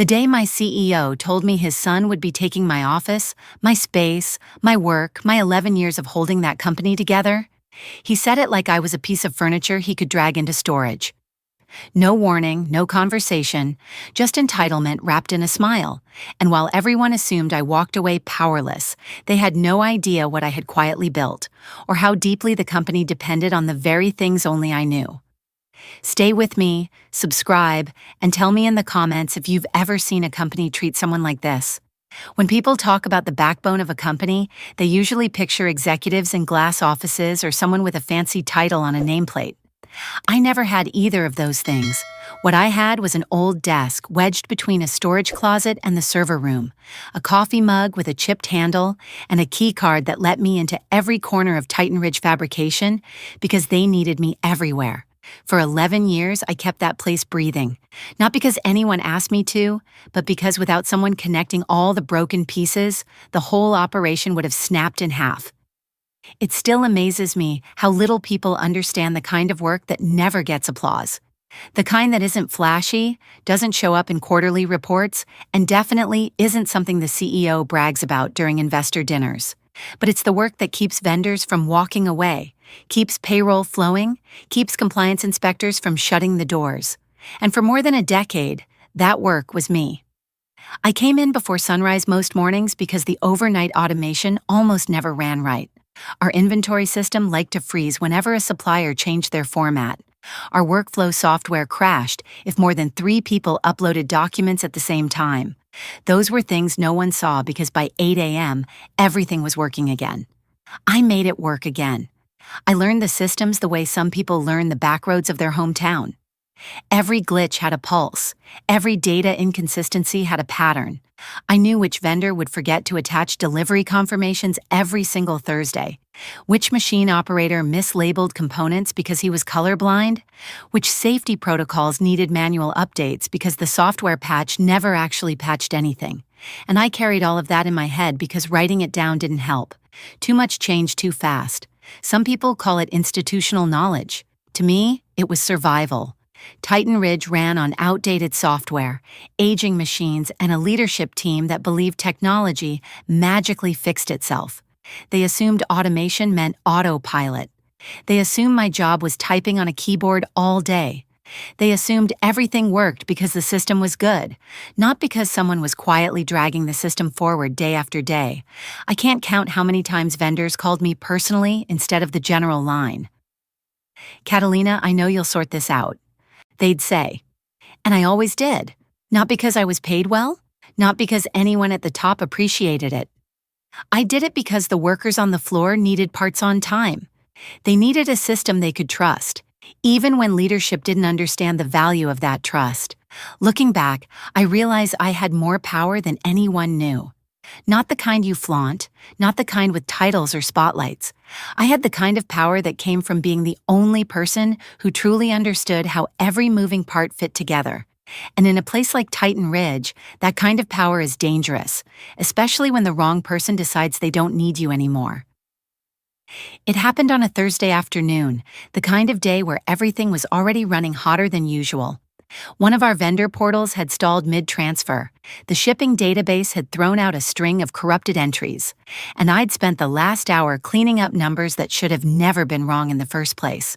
The day my CEO told me his son would be taking my office, my space, my work, my 11 years of holding that company together, he said it like I was a piece of furniture he could drag into storage. No warning, no conversation, just entitlement wrapped in a smile. And while everyone assumed I walked away powerless, they had no idea what I had quietly built, or how deeply the company depended on the very things only I knew. Stay with me, subscribe, and tell me in the comments if you've ever seen a company treat someone like this. When people talk about the backbone of a company, they usually picture executives in glass offices or someone with a fancy title on a nameplate. I never had either of those things. What I had was an old desk wedged between a storage closet and the server room, a coffee mug with a chipped handle, and a key card that let me into every corner of Titan Ridge Fabrication because they needed me everywhere. For 11 years, I kept that place breathing, not because anyone asked me to, but because without someone connecting all the broken pieces, the whole operation would have snapped in half. It still amazes me how little people understand the kind of work that never gets applause. The kind that isn't flashy, doesn't show up in quarterly reports, and definitely isn't something the CEO brags about during investor dinners. But it's the work that keeps vendors from walking away, keeps payroll flowing, keeps compliance inspectors from shutting the doors. And for more than a decade, that work was me. I came in before sunrise most mornings because the overnight automation almost never ran right. Our inventory system liked to freeze whenever a supplier changed their format. Our workflow software crashed if more than 3 people uploaded documents at the same time. Those were things no one saw because by 8 a.m., everything was working again. I made it work again. I learned the systems the way some people learn the backroads of their hometown. Every glitch had a pulse. Every data inconsistency had a pattern. I knew which vendor would forget to attach delivery confirmations every single Thursday, which machine operator mislabeled components because he was colorblind, which safety protocols needed manual updates because the software patch never actually patched anything. And I carried all of that in my head because writing it down didn't help. Too much change too fast. Some people call it institutional knowledge. To me, it was survival. Titan Ridge ran on outdated software, aging machines, and a leadership team that believed technology magically fixed itself. They assumed automation meant autopilot. They assumed my job was typing on a keyboard all day. They assumed everything worked because the system was good, not because someone was quietly dragging the system forward day after day. I can't count how many times vendors called me personally instead of the general line. "Catalina, I know you'll sort this out," they'd say. And I always did. Not because I was paid well, not because anyone at the top appreciated it. I did it because the workers on the floor needed parts on time. They needed a system they could trust, even when leadership didn't understand the value of that trust. Looking back, I realized I had more power than anyone knew. Not the kind you flaunt, not the kind with titles or spotlights. I had the kind of power that came from being the only person who truly understood how every moving part fit together. And in a place like Titan Ridge, that kind of power is dangerous, especially when the wrong person decides they don't need you anymore. It happened on a Thursday afternoon, the kind of day where everything was already running hotter than usual. One of our vendor portals had stalled mid-transfer. The shipping database had thrown out a string of corrupted entries, and I'd spent the last hour cleaning up numbers that should have never been wrong in the first place.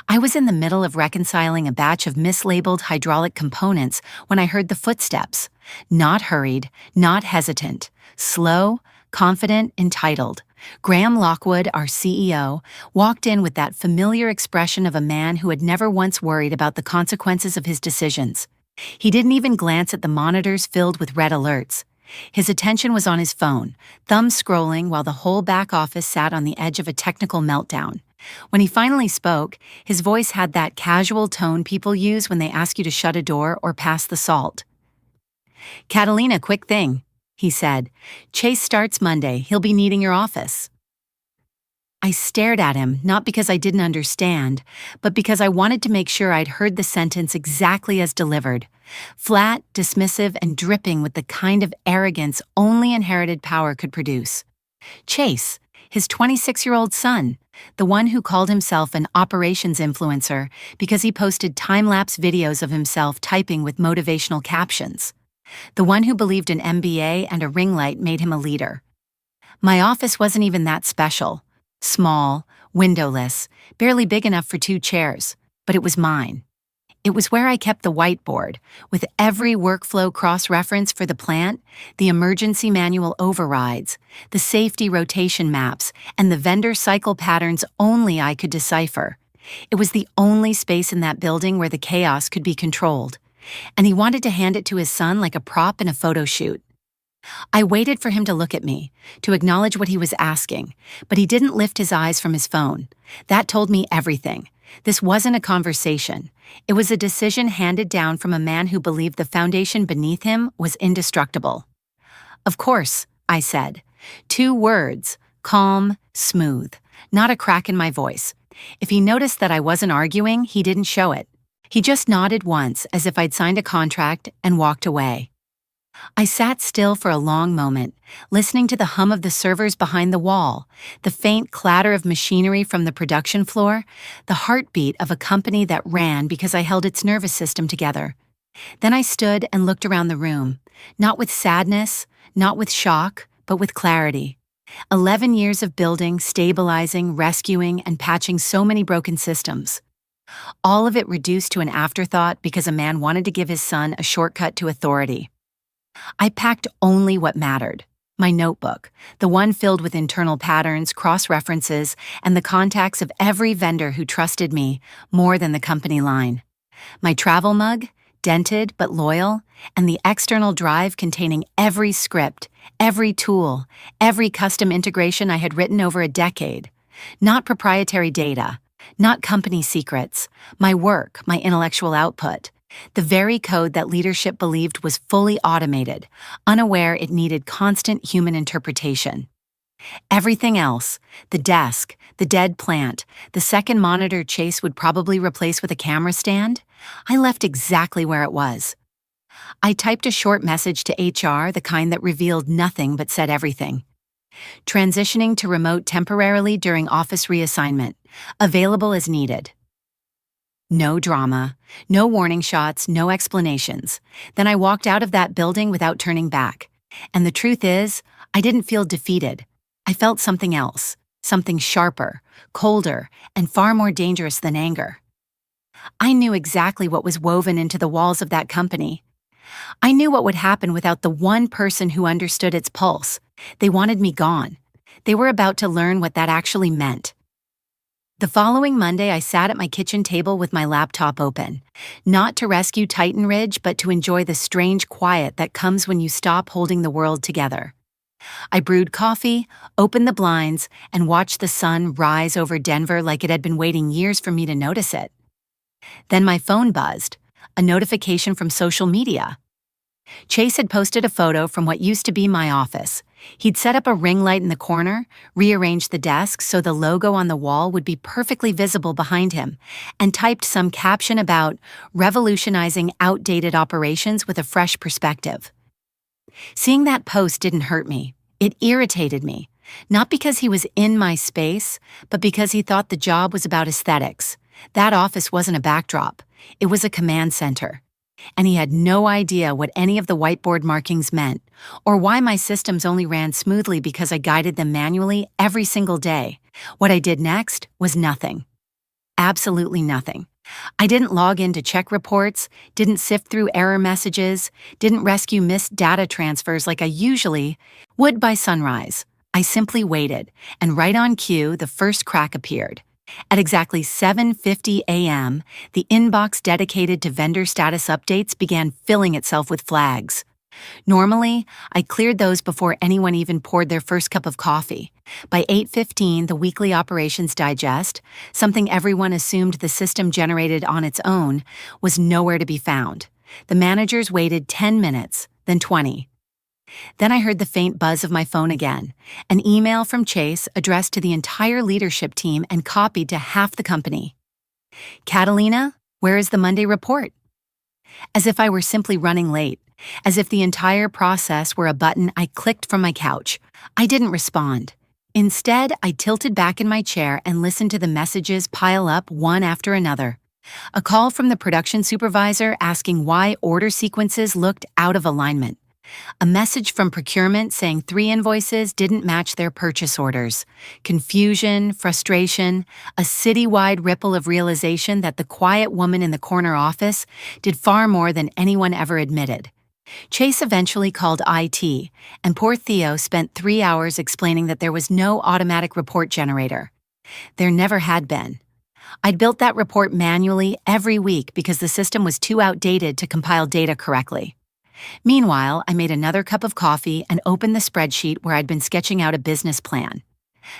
I was in the middle of reconciling a batch of mislabeled hydraulic components when I heard the footsteps. Not hurried, not hesitant, slow, confident, entitled. Graham Lockwood, our CEO, walked in with that familiar expression of a man who had never once worried about the consequences of his decisions. He didn't even glance at the monitors filled with red alerts. His attention was on his phone, thumb scrolling while the whole back office sat on the edge of a technical meltdown. When he finally spoke, his voice had that casual tone people use when they ask you to shut a door or pass the salt. "Catalina, quick thing," he said. "Chase starts Monday. He'll be needing your office." I stared at him, not because I didn't understand, but because I wanted to make sure I'd heard the sentence exactly as delivered. Flat, dismissive, and dripping with the kind of arrogance only inherited power could produce. Chase, his 26-year-old son, the one who called himself an operations influencer because he posted time-lapse videos of himself typing with motivational captions. The one who believed an MBA and a ring light made him a leader. My office wasn't even that special. Small, windowless, barely big enough for 2 chairs, but it was mine. It was where I kept the whiteboard, with every workflow cross-reference for the plant, the emergency manual overrides, the safety rotation maps, and the vendor cycle patterns only I could decipher. It was the only space in that building where the chaos could be controlled, and he wanted to hand it to his son like a prop in a photo shoot. I waited for him to look at me, to acknowledge what he was asking, but he didn't lift his eyes from his phone. That told me everything. This wasn't a conversation. It was a decision handed down from a man who believed the foundation beneath him was indestructible. "Of course," I said. 2 words, calm, smooth, not a crack in my voice. If he noticed that I wasn't arguing, he didn't show it. He just nodded once as if I'd signed a contract and walked away. I sat still for a long moment, listening to the hum of the servers behind the wall, the faint clatter of machinery from the production floor, the heartbeat of a company that ran because I held its nervous system together. Then I stood and looked around the room, not with sadness, not with shock, but with clarity. 11 years of building, stabilizing, rescuing, and patching so many broken systems. All of it reduced to an afterthought because a man wanted to give his son a shortcut to authority. I packed only what mattered. My notebook, the one filled with internal patterns, cross-references, and the contacts of every vendor who trusted me more than the company line. My travel mug, dented but loyal, and the external drive containing every script, every tool, every custom integration I had written over a decade. Not proprietary data, not company secrets, my work, my intellectual output. The very code that leadership believed was fully automated, unaware it needed constant human interpretation. Everything else, the desk, the dead plant, the second monitor Chase would probably replace with a camera stand, I left exactly where it was. I typed a short message to HR, the kind that revealed nothing but said everything. Transitioning to remote temporarily during office reassignment, available as needed. No drama, no warning shots, no explanations. Then I walked out of that building without turning back. And the truth is, I didn't feel defeated. I felt something else, something sharper, colder, and far more dangerous than anger. I knew exactly what was woven into the walls of that company. I knew what would happen without the one person who understood its pulse. They wanted me gone. They were about to learn what that actually meant. The following Monday, I sat at my kitchen table with my laptop open, not to rescue Titan Ridge, but to enjoy the strange quiet that comes when you stop holding the world together. I brewed coffee, opened the blinds, and watched the sun rise over Denver like it had been waiting years for me to notice it. Then my phone buzzed, a notification from social media. Chase had posted a photo from what used to be my office. He'd set up a ring light in the corner, rearranged the desk so the logo on the wall would be perfectly visible behind him, and typed some caption about revolutionizing outdated operations with a fresh perspective. Seeing that post didn't hurt me. It irritated me, not because he was in my space, but because he thought the job was about aesthetics. That office wasn't a backdrop. It was a command center. And he had no idea what any of the whiteboard markings meant, or why my systems only ran smoothly because I guided them manually every single day. What I did next was nothing. Absolutely nothing. I didn't log in to check reports, didn't sift through error messages, didn't rescue missed data transfers like I usually would by sunrise. I simply waited, and right on cue, the first crack appeared. At exactly 7:50 a.m., the inbox dedicated to vendor status updates began filling itself with flags. Normally, I cleared those before anyone even poured their first cup of coffee. By 8:15, the weekly operations digest, something everyone assumed the system generated on its own, was nowhere to be found. The managers waited 10 minutes, then 20. Then I heard the faint buzz of my phone again, an email from Chase addressed to the entire leadership team and copied to half the company. "Catalina, where is the Monday report?" As if I were simply running late, as if the entire process were a button I clicked from my couch. I didn't respond. Instead, I tilted back in my chair and listened to the messages pile up one after another. A call from the production supervisor asking why order sequences looked out of alignment. A message from procurement saying 3 invoices didn't match their purchase orders. Confusion, frustration, a citywide ripple of realization that the quiet woman in the corner office did far more than anyone ever admitted. Chase eventually called IT, and poor Theo spent 3 hours explaining that there was no automatic report generator. There never had been. I'd built that report manually every week because the system was too outdated to compile data correctly. Meanwhile, I made another cup of coffee and opened the spreadsheet where I'd been sketching out a business plan.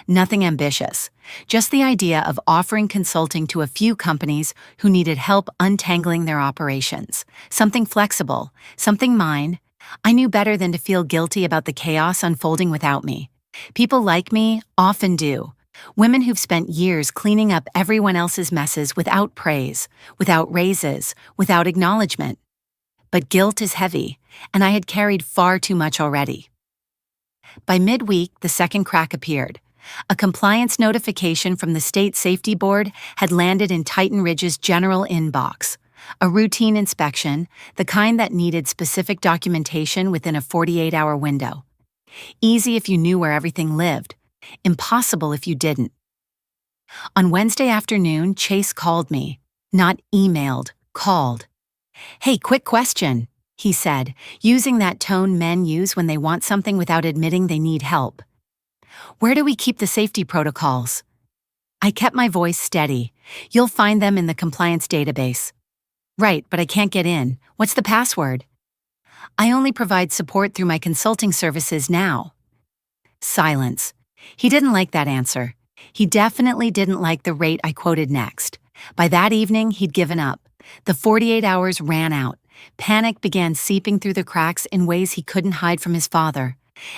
Nothing ambitious, just the idea of offering consulting to a few companies who needed help untangling their operations. Something flexible, something mine. I knew better than to feel guilty about the chaos unfolding without me. People like me often do. Women who've spent years cleaning up everyone else's messes without praise, without raises, without acknowledgement. But guilt is heavy, and I had carried far too much already. By midweek, the second crack appeared. A compliance notification from the State Safety Board had landed in Titan Ridge's general inbox. A routine inspection, the kind that needed specific documentation within a 48-hour window. Easy if you knew where everything lived. Impossible if you didn't. On Wednesday afternoon, Chase called me. Not emailed, called. "Hey, quick question," he said, using that tone men use when they want something without admitting they need help. "Where do we keep the safety protocols?" I kept my voice steady. "You'll find them in the compliance database." "Right, but I can't get in. What's the password?" "I only provide support through my consulting services now." Silence. He didn't like that answer. He definitely didn't like the rate I quoted next. By that evening, he'd given up. The 48 hours ran out. Panic began seeping through the cracks in ways he couldn't hide from his father.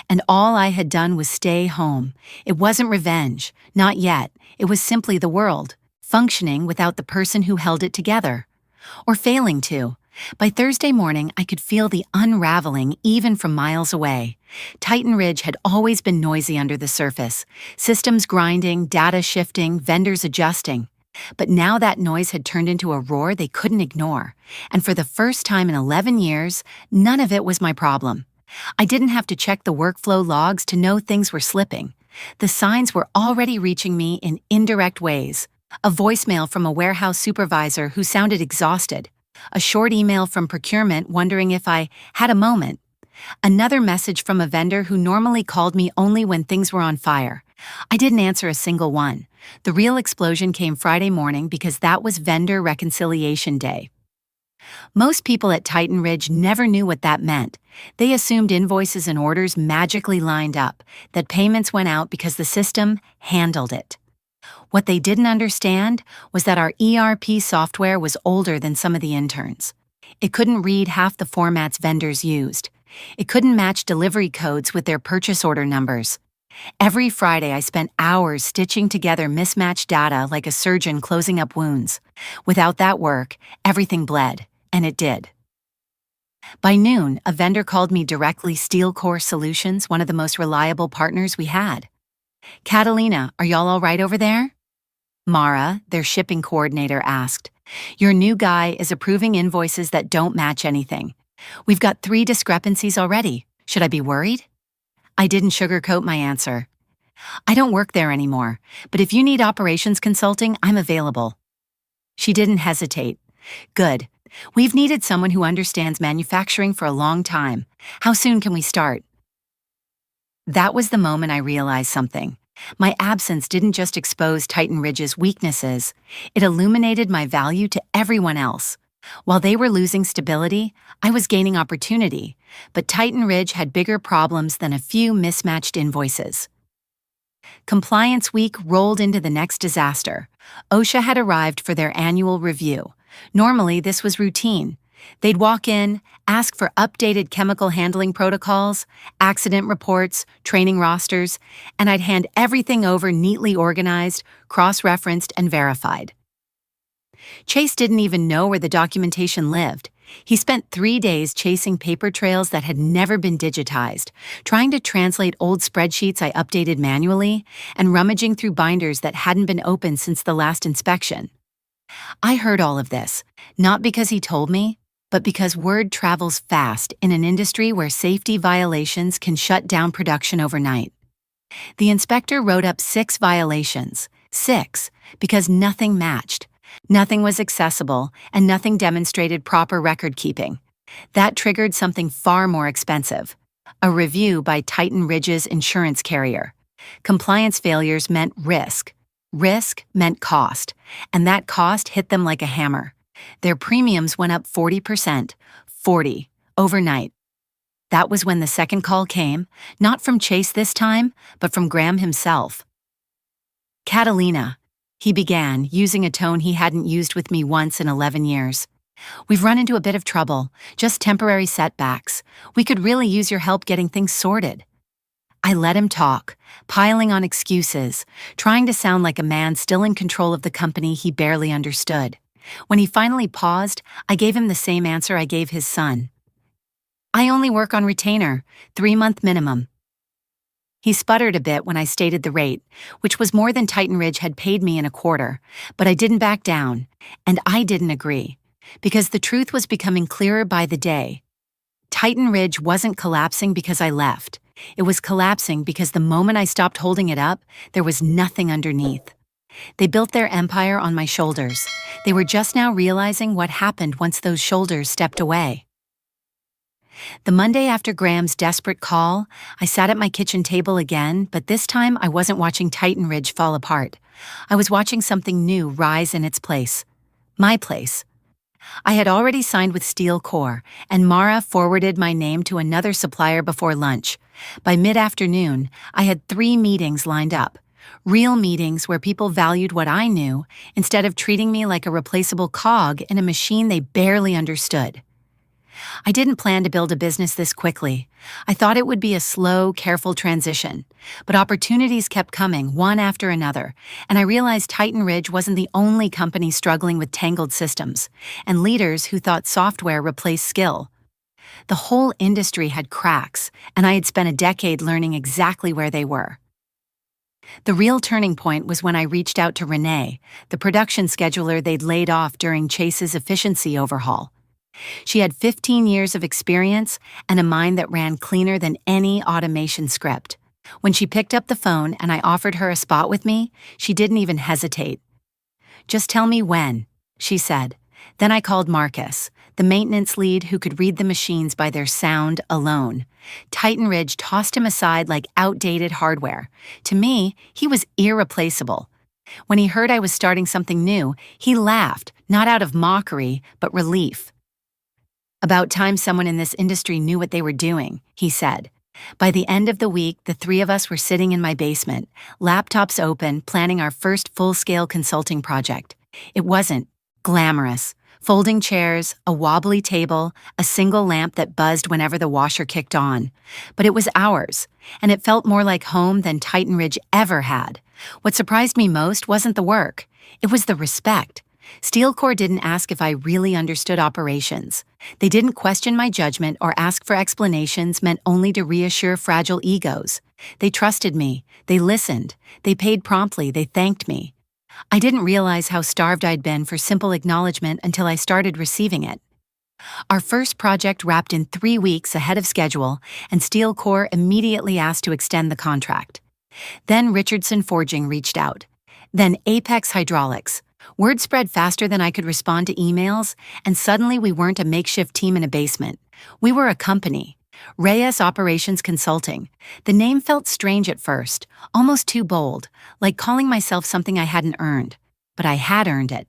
And all I had done was stay home. It wasn't revenge. Not yet. It was simply the world, functioning without the person who held it together. Or failing to. By Thursday morning, I could feel the unraveling even from miles away. Titan Ridge had always been noisy under the surface. Systems grinding, data shifting, vendors adjusting. But now that noise had turned into a roar they couldn't ignore. And for the first time in 11 years, none of it was my problem. I didn't have to check the workflow logs to know things were slipping. The signs were already reaching me in indirect ways. A voicemail from a warehouse supervisor who sounded exhausted. A short email from procurement wondering if I had a moment. Another message from a vendor who normally called me only when things were on fire. I didn't answer a single one. The real explosion came Friday morning because that was Vendor Reconciliation Day. Most people at Titan Ridge never knew what that meant. They assumed invoices and orders magically lined up, that payments went out because the system handled it. What they didn't understand was that our ERP software was older than some of the interns. It couldn't read half the formats vendors used. It couldn't match delivery codes with their purchase order numbers. Every Friday, I spent hours stitching together mismatched data like a surgeon closing up wounds. Without that work, everything bled, and it did. By noon, a vendor called me directly Steel Core Solutions, one of the most reliable partners we had. "Catalina, are y'all all right over there?" Mara, their shipping coordinator, asked. "Your new guy is approving invoices that don't match anything. We've got 3 discrepancies already. Should I be worried?" I didn't sugarcoat my answer. "I don't work there anymore, but if you need operations consulting, I'm available." She didn't hesitate. "Good. We've needed someone who understands manufacturing for a long time. How soon can we start?" That was the moment I realized something. My absence didn't just expose Titan Ridge's weaknesses, it illuminated my value to everyone else. While they were losing stability, I was gaining opportunity, but Titan Ridge had bigger problems than a few mismatched invoices. Compliance Week rolled into the next disaster. OSHA had arrived for their annual review. Normally, this was routine. They'd walk in, ask for updated chemical handling protocols, accident reports, training rosters, and I'd hand everything over neatly organized, cross-referenced, and verified. Chase didn't even know where the documentation lived. He spent 3 days chasing paper trails that had never been digitized, trying to translate old spreadsheets I updated manually, and rummaging through binders that hadn't been opened since the last inspection. I heard all of this, not because he told me, but because word travels fast in an industry where safety violations can shut down production overnight. The inspector wrote up 6 violations. 6, because nothing matched. Nothing was accessible, and nothing demonstrated proper record keeping. That triggered something far more expensive. A review by Titan Ridge's insurance carrier. Compliance failures meant risk. Risk meant cost, and that cost hit them like a hammer. Their premiums went up 40%, 40, overnight. That was when the second call came, not from Chase this time, but from Graham himself. Catalina, he began, using a tone he hadn't used with me once in 11 years. We've run into a bit of trouble, just temporary setbacks. We could really use your help getting things sorted. I let him talk, piling on excuses, trying to sound like a man still in control of the company he barely understood. When he finally paused, I gave him the same answer I gave his son. I only work on retainer, 3-month minimum. He sputtered a bit when I stated the rate, which was more than Titan Ridge had paid me in a quarter, but I didn't back down, and I didn't agree, because the truth was becoming clearer by the day. Titan Ridge wasn't collapsing because I left. It was collapsing because the moment I stopped holding it up, there was nothing underneath. They built their empire on my shoulders. They were just now realizing what happened once those shoulders stepped away. The Monday after Graham's desperate call, I sat at my kitchen table again, but this time I wasn't watching Titan Ridge fall apart. I was watching something new rise in its place. My place. I had already signed with Steel Core, and Mara forwarded my name to another supplier before lunch. By mid-afternoon, I had 3 meetings lined up. Real meetings where people valued what I knew instead of treating me like a replaceable cog in a machine they barely understood. I didn't plan to build a business this quickly. I thought it would be a slow, careful transition. But opportunities kept coming, one after another, and I realized Titan Ridge wasn't the only company struggling with tangled systems, and leaders who thought software replaced skill. The whole industry had cracks, and I had spent a decade learning exactly where they were. The real turning point was when I reached out to Renee, the production scheduler they'd laid off during Chase's efficiency overhaul. She had 15 years of experience and a mind that ran cleaner than any automation script. When she picked up the phone and I offered her a spot with me, she didn't even hesitate. "Just tell me when," she said. Then I called Marcus, the maintenance lead who could read the machines by their sound alone. Titan Ridge tossed him aside like outdated hardware. To me, he was irreplaceable. When he heard I was starting something new, he laughed, not out of mockery, but relief. "About time someone in this industry knew what they were doing," he said. By the end of the week, the 3 of us were sitting in my basement, laptops open, planning our first full-scale consulting project. It wasn't glamorous. Folding chairs, a wobbly table, a single lamp that buzzed whenever the washer kicked on. But it was ours, and it felt more like home than Titan Ridge ever had. What surprised me most wasn't the work. It was the respect. Steel Core didn't ask if I really understood operations. They didn't question my judgment or ask for explanations meant only to reassure fragile egos. They trusted me. They listened. They paid promptly. They thanked me. I didn't realize how starved I'd been for simple acknowledgement until I started receiving it. Our first project wrapped in 3 weeks ahead of schedule, and Steel Core immediately asked to extend the contract. Then Richardson Forging reached out. Then Apex Hydraulics. Word spread faster than I could respond to emails, and suddenly we weren't a makeshift team in a basement. We were a company. Reyes Operations Consulting. The name felt strange at first, almost too bold, like calling myself something I hadn't earned. But I had earned it.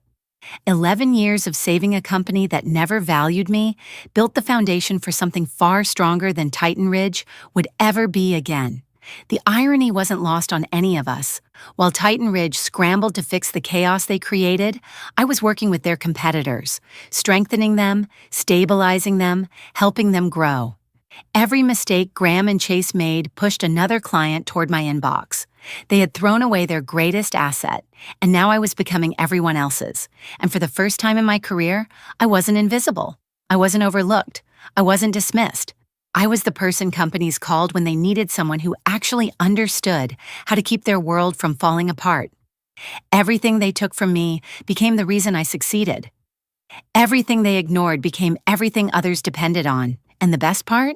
11 years of saving a company that never valued me built the foundation for something far stronger than Titan Ridge would ever be again. The irony wasn't lost on any of us. While Titan Ridge scrambled to fix the chaos they created, I was working with their competitors, strengthening them, stabilizing them, helping them grow. Every mistake Graham and Chase made pushed another client toward my inbox. They had thrown away their greatest asset, and now I was becoming everyone else's. And for the first time in my career, I wasn't invisible. I wasn't overlooked. I wasn't dismissed. I was the person companies called when they needed someone who actually understood how to keep their world from falling apart. Everything they took from me became the reason I succeeded. Everything they ignored became everything others depended on. And the best part?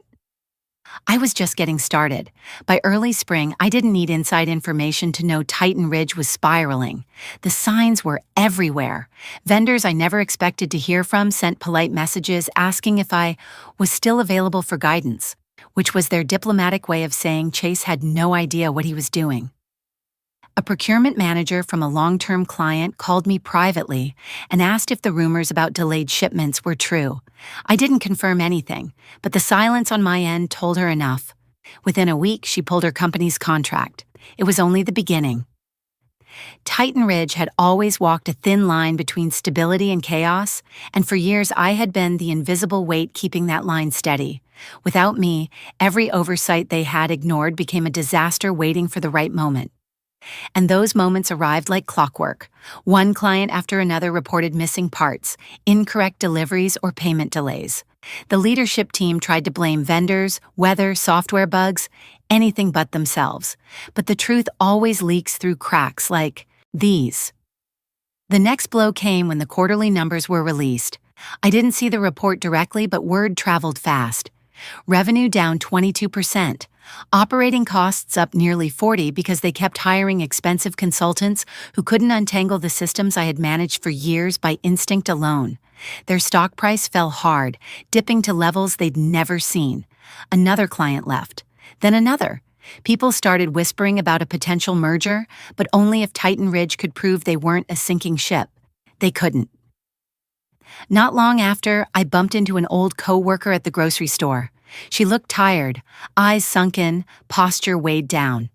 I was just getting started. By early spring, I didn't need inside information to know Titan Ridge was spiraling. The signs were everywhere. Vendors I never expected to hear from sent polite messages asking if I was still available for guidance, which was their diplomatic way of saying Chase had no idea what he was doing. A procurement manager from a long-term client called me privately and asked if the rumors about delayed shipments were true. I didn't confirm anything, but the silence on my end told her enough. Within a week, she pulled her company's contract. It was only the beginning. Titan Ridge had always walked a thin line between stability and chaos, and for years I had been the invisible weight keeping that line steady. Without me, every oversight they had ignored became a disaster waiting for the right moment. And those moments arrived like clockwork. One client after another reported missing parts, incorrect deliveries, or payment delays. The leadership team tried to blame vendors, weather, software bugs, anything but themselves. But the truth always leaks through cracks like these. The next blow came when the quarterly numbers were released. I didn't see the report directly, but word traveled fast. Revenue down 22%. Operating costs up nearly 40% because they kept hiring expensive consultants who couldn't untangle the systems I had managed for years by instinct alone. Their stock price fell hard, dipping to levels they'd never seen. Another client left. Then another. People started whispering about a potential merger, but only if Titan Ridge could prove they weren't a sinking ship. They couldn't. Not long after, I bumped into an old co-worker at the grocery store. She looked tired, eyes sunken, posture weighed down.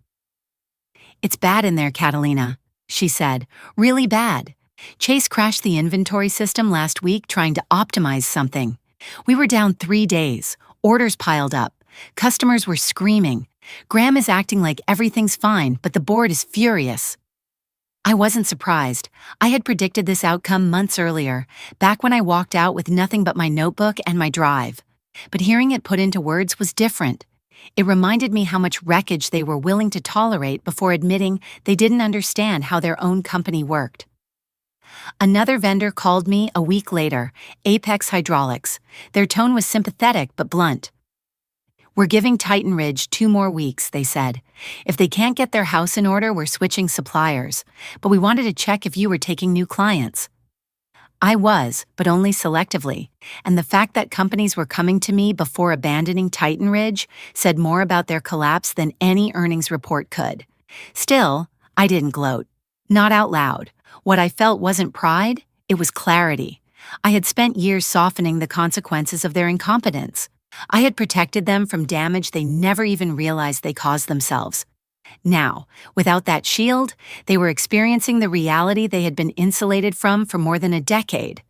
"It's bad in there, Catalina," she said. "Really bad. Chase crashed the inventory system last week trying to optimize something. We were down 3 days. Orders piled up. Customers were screaming. Graham is acting like everything's fine, but the board is furious." I wasn't surprised. I had predicted this outcome months earlier, back when I walked out with nothing but my notebook and my drive. But hearing it put into words was different. It reminded me how much wreckage they were willing to tolerate before admitting they didn't understand how their own company worked. Another vendor called me a week later, Apex Hydraulics. Their tone was sympathetic but blunt. "We're giving Titan Ridge 2 more weeks," they said. "If they can't get their house in order, we're switching suppliers. But we wanted to check if you were taking new clients." I was, but only selectively, and the fact that companies were coming to me before abandoning Titan Ridge said more about their collapse than any earnings report could. Still, I didn't gloat. Not out loud. What I felt wasn't pride, it was clarity. I had spent years softening the consequences of their incompetence. I had protected them from damage they never even realized they caused themselves. Now, without that shield, they were experiencing the reality they had been insulated from for more than a decade.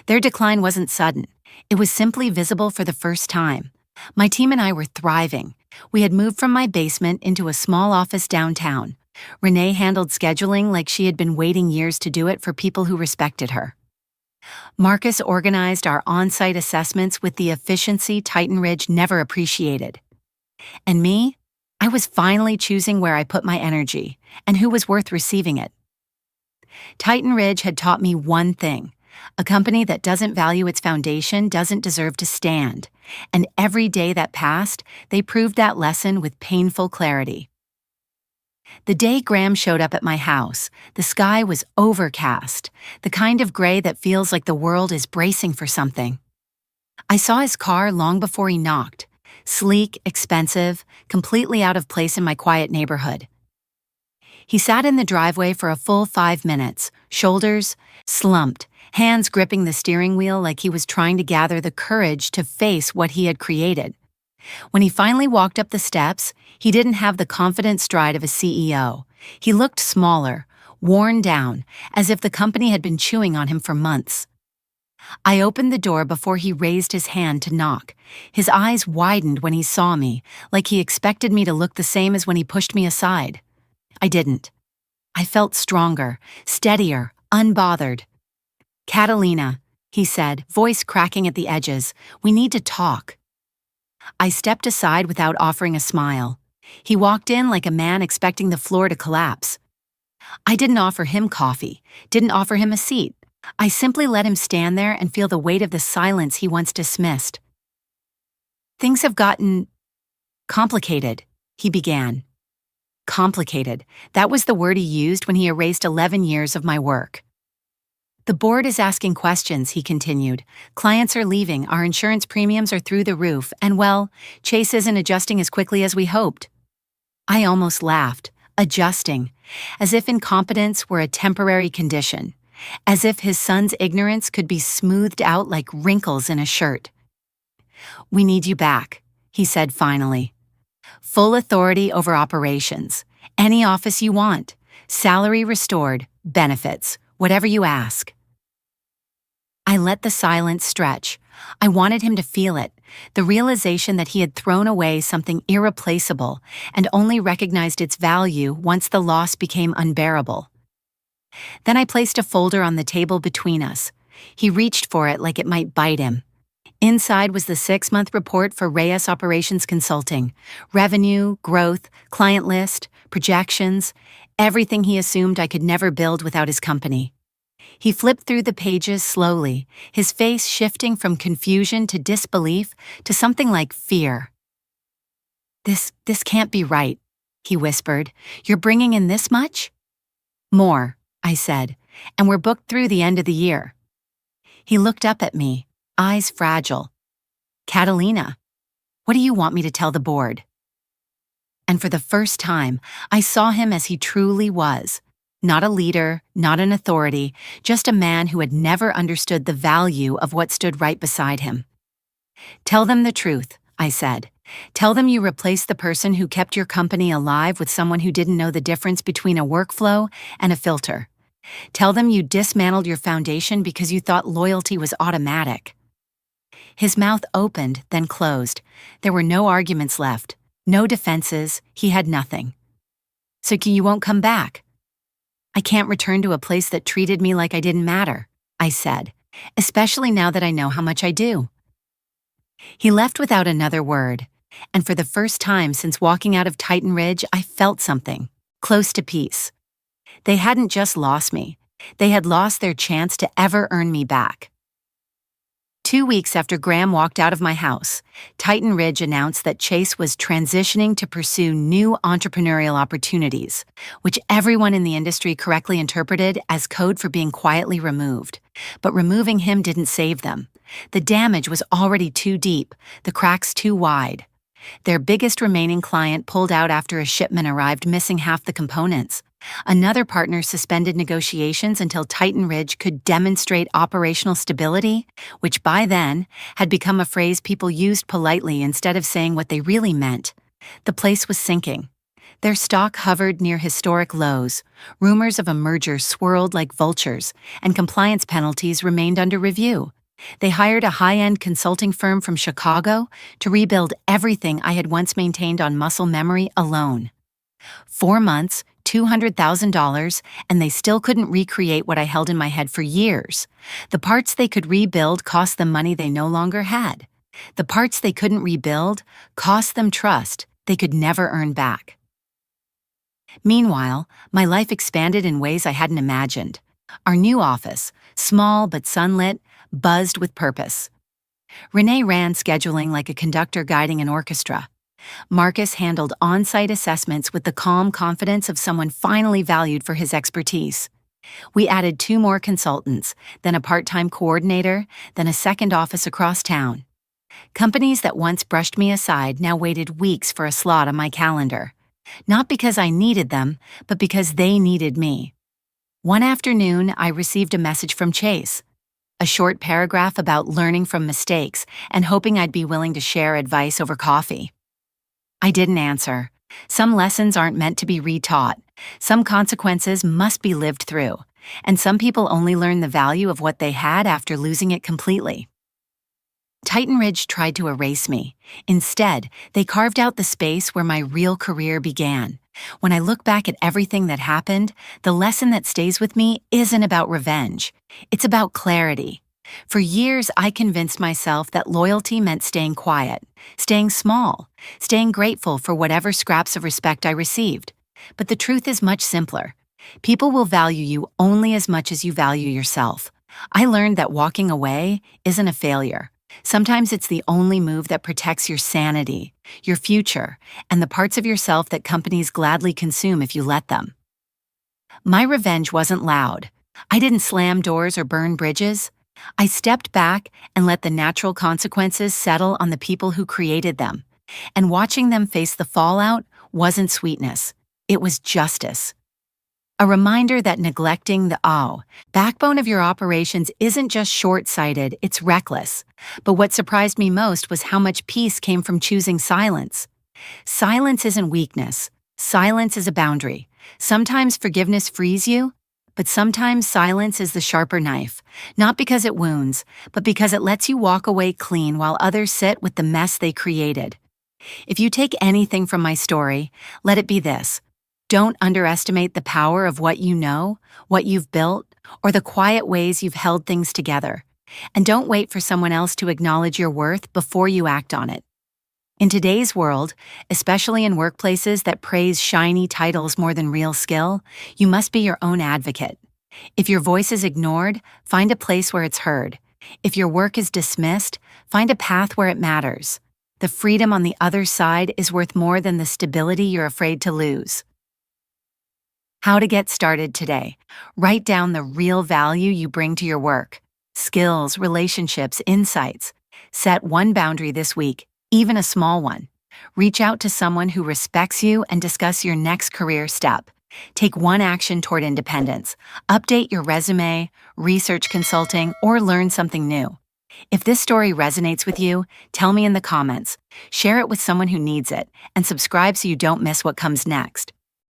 Their decline wasn't sudden. It was simply visible for the first time. My team and I were thriving. We had moved from my basement into a small office downtown. Renee handled scheduling like she had been waiting years to do it for people who respected her. Marcus organized our on-site assessments with the efficiency Titan Ridge never appreciated. And me? I was finally choosing where I put my energy and who was worth receiving it. Titan Ridge had taught me one thing. A company that doesn't value its foundation doesn't deserve to stand. And every day that passed, they proved that lesson with painful clarity. The day Graham showed up at my house, the sky was overcast, the kind of gray that feels like the world is bracing for something. I saw his car long before he knocked. Sleek, expensive, completely out of place in my quiet neighborhood. He sat in the driveway for a full 5 minutes, shoulders slumped, hands gripping the steering wheel like he was trying to gather the courage to face what he had created. When he finally walked up the steps, he didn't have the confident stride of a CEO. He looked smaller, worn down, as if the company had been chewing on him for months. I opened the door before he raised his hand to knock. His eyes widened when he saw me, like he expected me to look the same as when he pushed me aside. I didn't. I felt stronger, steadier, unbothered. "Catalina," he said, voice cracking at the edges, "we need to talk." I stepped aside without offering a smile. He walked in like a man expecting the floor to collapse. I didn't offer him coffee, didn't offer him a seat. I simply let him stand there and feel the weight of the silence he once dismissed. Things have gotten complicated, he began. Complicated. That was the word he used when he erased 11 years of my work. The board is asking questions, he continued. Clients are leaving, our insurance premiums are through the roof, and well, Chase isn't adjusting as quickly as we hoped. I almost laughed. Adjusting. As if incompetence were a temporary condition. As if his son's ignorance could be smoothed out like wrinkles in a shirt. We need you back, he said finally. Full authority over operations. Any office you want. Salary restored. Benefits. Whatever you ask. I let the silence stretch. I wanted him to feel it, the realization that he had thrown away something irreplaceable and only recognized its value once the loss became unbearable. Then I placed a folder on the table between us. He reached for it like it might bite him. Inside was the 6-month report for Reyes Operations Consulting. Revenue, growth, client list, projections, everything he assumed I could never build without his company. He flipped through the pages slowly, his face shifting from confusion to disbelief to something like fear. This can't be right, he whispered. You're bringing in this much? More, I said, and we're booked through the end of the year. He looked up at me, eyes fragile. Catalina, what do you want me to tell the board? And for the first time, I saw him as he truly was. Not a leader, not an authority, just a man who had never understood the value of what stood right beside him. Tell them the truth, I said. Tell them you replaced the person who kept your company alive with someone who didn't know the difference between a workflow and a filter. Tell them you dismantled your foundation because you thought loyalty was automatic. His mouth opened, then closed. There were no arguments left, no defenses, he had nothing. So you won't come back? I can't return to a place that treated me like I didn't matter, I said, especially now that I know how much I do. He left without another word, and for the first time since walking out of Titan Ridge, I felt something, close to peace. They hadn't just lost me, they had lost their chance to ever earn me back. 2 weeks after Graham walked out of my house, Titan Ridge announced that Chase was transitioning to pursue new entrepreneurial opportunities, which everyone in the industry correctly interpreted as code for being quietly removed. But removing him didn't save them. The damage was already too deep, the cracks too wide. Their biggest remaining client pulled out after a shipment arrived missing half the components. Another partner suspended negotiations until Titan Ridge could demonstrate operational stability, which by then had become a phrase people used politely instead of saying what they really meant. The place was sinking. Their stock hovered near historic lows, rumors of a merger swirled like vultures, and compliance penalties remained under review. They hired a high-end consulting firm from Chicago to rebuild everything I had once maintained on muscle memory alone. 4 months, $200,000, and they still couldn't recreate what I held in my head for years. The parts they could rebuild cost them money they no longer had. The parts they couldn't rebuild cost them trust they could never earn back. Meanwhile, my life expanded in ways I hadn't imagined. Our new office, small but sunlit, buzzed with purpose. Renee ran scheduling like a conductor guiding an orchestra. Marcus handled on-site assessments with the calm confidence of someone finally valued for his expertise. We added 2 more consultants, then a part-time coordinator, then a second office across town. Companies that once brushed me aside now waited weeks for a slot on my calendar. Not because I needed them, but because they needed me. One afternoon, I received a message from Chase. A short paragraph about learning from mistakes and hoping I'd be willing to share advice over coffee. I didn't answer. Some lessons aren't meant to be retaught. Some consequences must be lived through. And some people only learn the value of what they had after losing it completely. Titan Ridge tried to erase me. Instead, they carved out the space where my real career began. When I look back at everything that happened, the lesson that stays with me isn't about revenge. It's about clarity. For years, I convinced myself that loyalty meant staying quiet, staying small, staying grateful for whatever scraps of respect I received. But the truth is much simpler. People will value you only as much as you value yourself. I learned that walking away isn't a failure. Sometimes it's the only move that protects your sanity, your future, and the parts of yourself that companies gladly consume if you let them. My revenge wasn't loud. I didn't slam doors or burn bridges. I stepped back and let the natural consequences settle on the people who created them. And watching them face the fallout wasn't sweetness. It was justice. A reminder that neglecting the backbone of your operations isn't just short-sighted, it's reckless. But what surprised me most was how much peace came from choosing silence. Silence isn't weakness. Silence is a boundary. Sometimes forgiveness frees you, but sometimes silence is the sharper knife. Not because it wounds, but because it lets you walk away clean while others sit with the mess they created. If you take anything from my story, let it be this. Don't underestimate the power of what you know, what you've built, or the quiet ways you've held things together. And don't wait for someone else to acknowledge your worth before you act on it. In today's world, especially in workplaces that praise shiny titles more than real skill, you must be your own advocate. If your voice is ignored, find a place where it's heard. If your work is dismissed, find a path where it matters. The freedom on the other side is worth more than the stability you're afraid to lose. How to get started today. Write down the real value you bring to your work. Skills, relationships, insights. Set one boundary this week, even a small one. Reach out to someone who respects you and discuss your next career step. Take one action toward independence. Update your resume, research consulting, or learn something new. If this story resonates with you, tell me in the comments. Share it with someone who needs it, and subscribe so you don't miss what comes next.